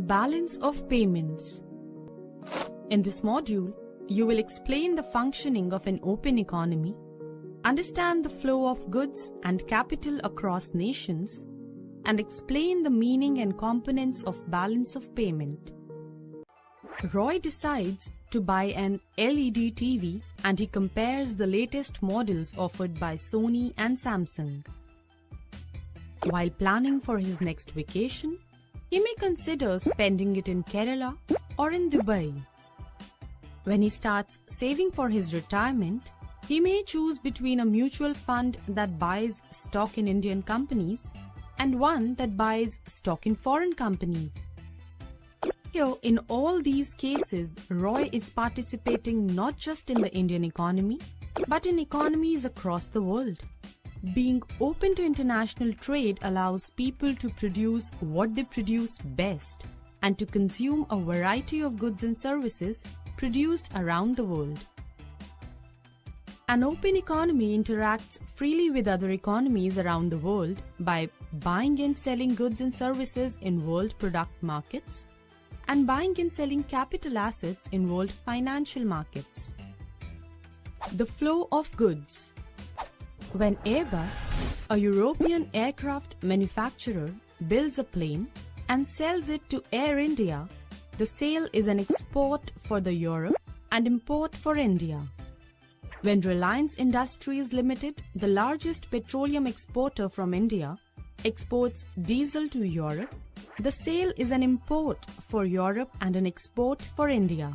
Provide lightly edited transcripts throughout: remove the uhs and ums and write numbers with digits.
Balance of payments. In this module, you will explain the functioning of an open economy, understand the flow of goods and capital across nations, and explain the meaning and components of balance of payment. Roy decides to buy an LED TV and he compares the latest models offered by Sony and Samsung. While planning for his next vacation, he may consider spending it in Kerala or in Dubai. When he starts saving for his retirement, he may choose between a mutual fund that buys stock in Indian companies and one that buys stock in foreign companies. Here, in all these cases, Roy is participating not just in the Indian economy, but in economies across the world. Being open to international trade allows people to produce what they produce best and to consume a variety of goods and services produced around the world. An open economy interacts freely with other economies around the world by buying and selling goods and services in world product markets and buying and selling capital assets in world financial markets. The flow of goods. When Airbus, a European aircraft manufacturer, builds a plane and sells it to Air India, the sale is an export for the Europe and import for India. When Reliance Industries Limited, the largest petroleum exporter from India, exports diesel to Europe, the sale is an import for Europe and an export for India.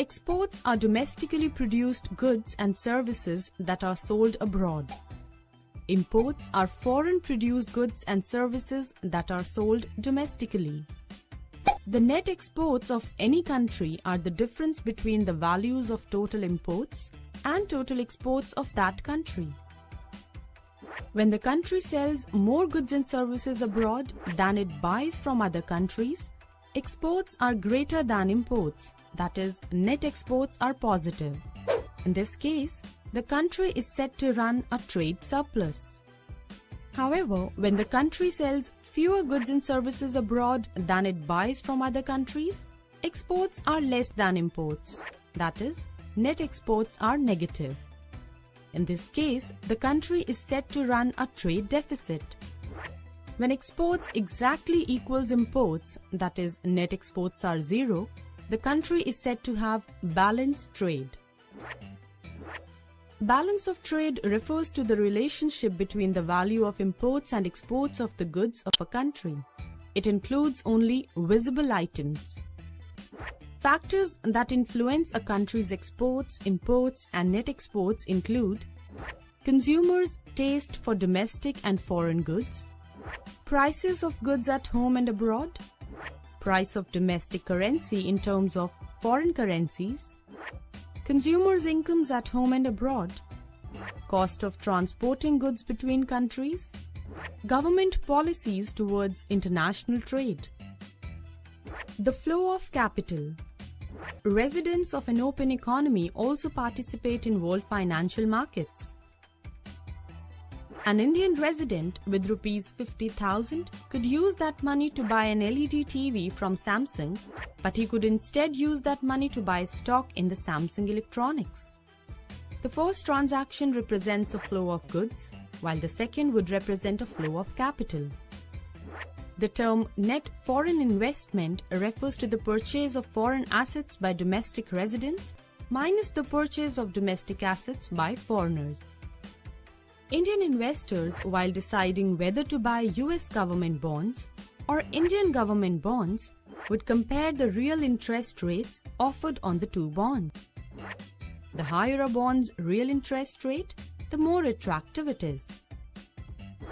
Exports are domestically produced goods and services that are sold abroad. Imports are foreign-produced goods and services that are sold domestically. The net exports of any country are the difference between the values of total imports and total exports of that country. When the country sells more goods and services abroad than it buys from other countries, exports are greater than imports, that is, net exports are positive. In this case, the country is said to run a trade surplus. However, when the country sells fewer goods and services abroad than it buys from other countries, exports are less than imports, that is, net exports are negative. In this case, the country is said to run a trade deficit. When exports exactly equals imports, that is, net exports are zero, the country is said to have balanced trade. Balance of trade refers to the relationship between the value of imports and exports of the goods of a country. It includes only visible items. Factors that influence a country's exports, imports, and net exports include consumers' taste for domestic and foreign goods, prices of goods at home and abroad, price of domestic currency in terms of foreign currencies, consumers' incomes at home and abroad, cost of transporting goods between countries, government policies towards international trade. The flow of capital. Residents of an open economy also participate in world financial markets. An Indian resident with rupees 50,000 could use that money to buy an LED TV from Samsung, but he could instead use that money to buy stock in the Samsung Electronics. The first transaction represents a flow of goods, while the second would represent a flow of capital. The term net foreign investment refers to the purchase of foreign assets by domestic residents minus the purchase of domestic assets by foreigners. Indian investors, while deciding whether to buy US government bonds or Indian government bonds, would compare the real interest rates offered on the two bonds. The higher a bond's real interest rate, the more attractive it is.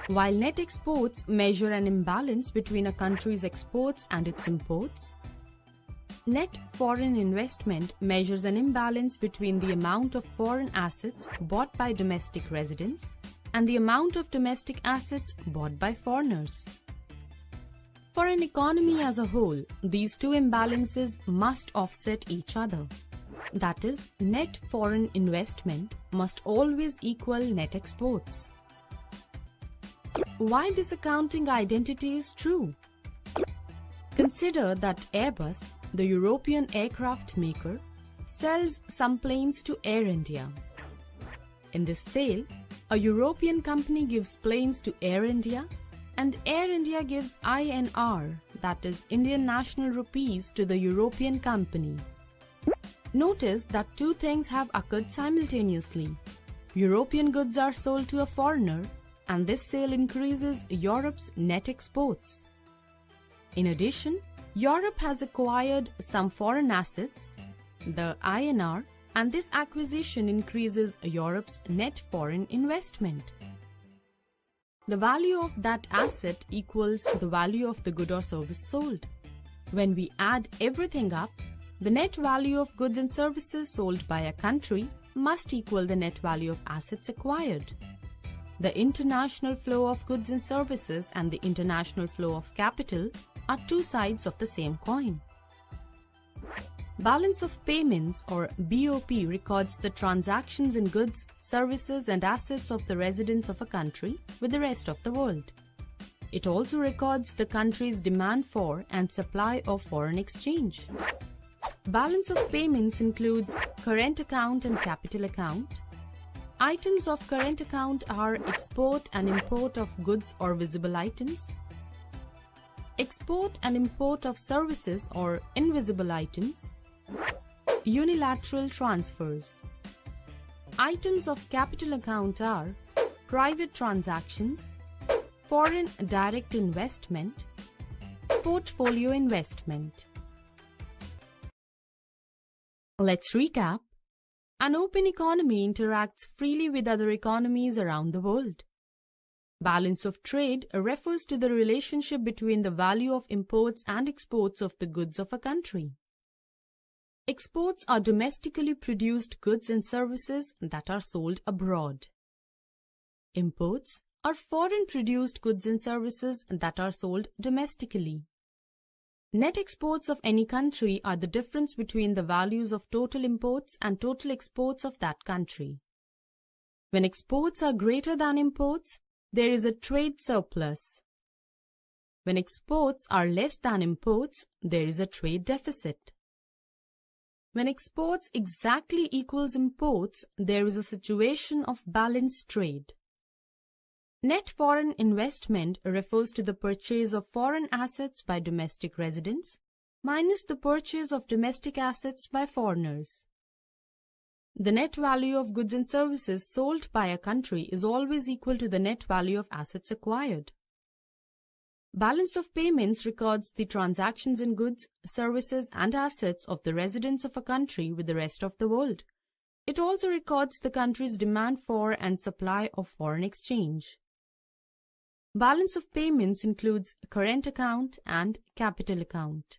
While net exports measure an imbalance between a country's exports and its imports, net foreign investment measures an imbalance between the amount of foreign assets bought by domestic residents and the amount of domestic assets bought by foreigners. For an economy as a whole, these two imbalances must offset each other. That is, net foreign investment must always equal net exports. Why this accounting identity is true? Consider that Airbus, the European aircraft maker, sells some planes to Air India. In this sale, a European company gives planes to Air India and Air India gives INR, that is Indian National Rupees, to the European company. Notice that two things have occurred simultaneously. European goods are sold to a foreigner and this sale increases Europe's net exports. In addition, Europe has acquired some foreign assets, the INR, and this acquisition increases Europe's net foreign investment. The value of that asset equals the value of the good or service sold. When we add everything up, the net value of goods and services sold by a country must equal the net value of assets acquired. The international flow of goods and services and the international flow of capital are two sides of the same coin. Balance of payments, or BOP, records the transactions in goods, services and assets of the residents of a country with the rest of the world. It also records the country's demand for and supply of foreign exchange. Balance of payments includes current account and capital account. Items of current account are export and import of goods or visible items, export and import of services or invisible items, unilateral transfers. Items of capital account are private transactions, foreign direct investment, portfolio investment. Let's recap. An open economy interacts freely with other economies around the world. Balance of trade refers to the relationship between the value of imports and exports of the goods of a country. Exports are domestically produced goods and services that are sold abroad. Imports are foreign produced goods and services that are sold domestically. Net exports of any country are the difference between the values of total imports and total exports of that country. When exports are greater than imports, there is a trade surplus. When exports are less than imports, there is a trade deficit. When exports exactly equals imports, there is a situation of balanced trade. Net foreign investment refers to the purchase of foreign assets by domestic residents minus the purchase of domestic assets by foreigners. The net value of goods and services sold by a country is always equal to the net value of assets acquired. Balance of payments records the transactions in goods, services and assets of the residents of a country with the rest of the world. It also records the country's demand for and supply of foreign exchange. Balance of payments includes current account and capital account.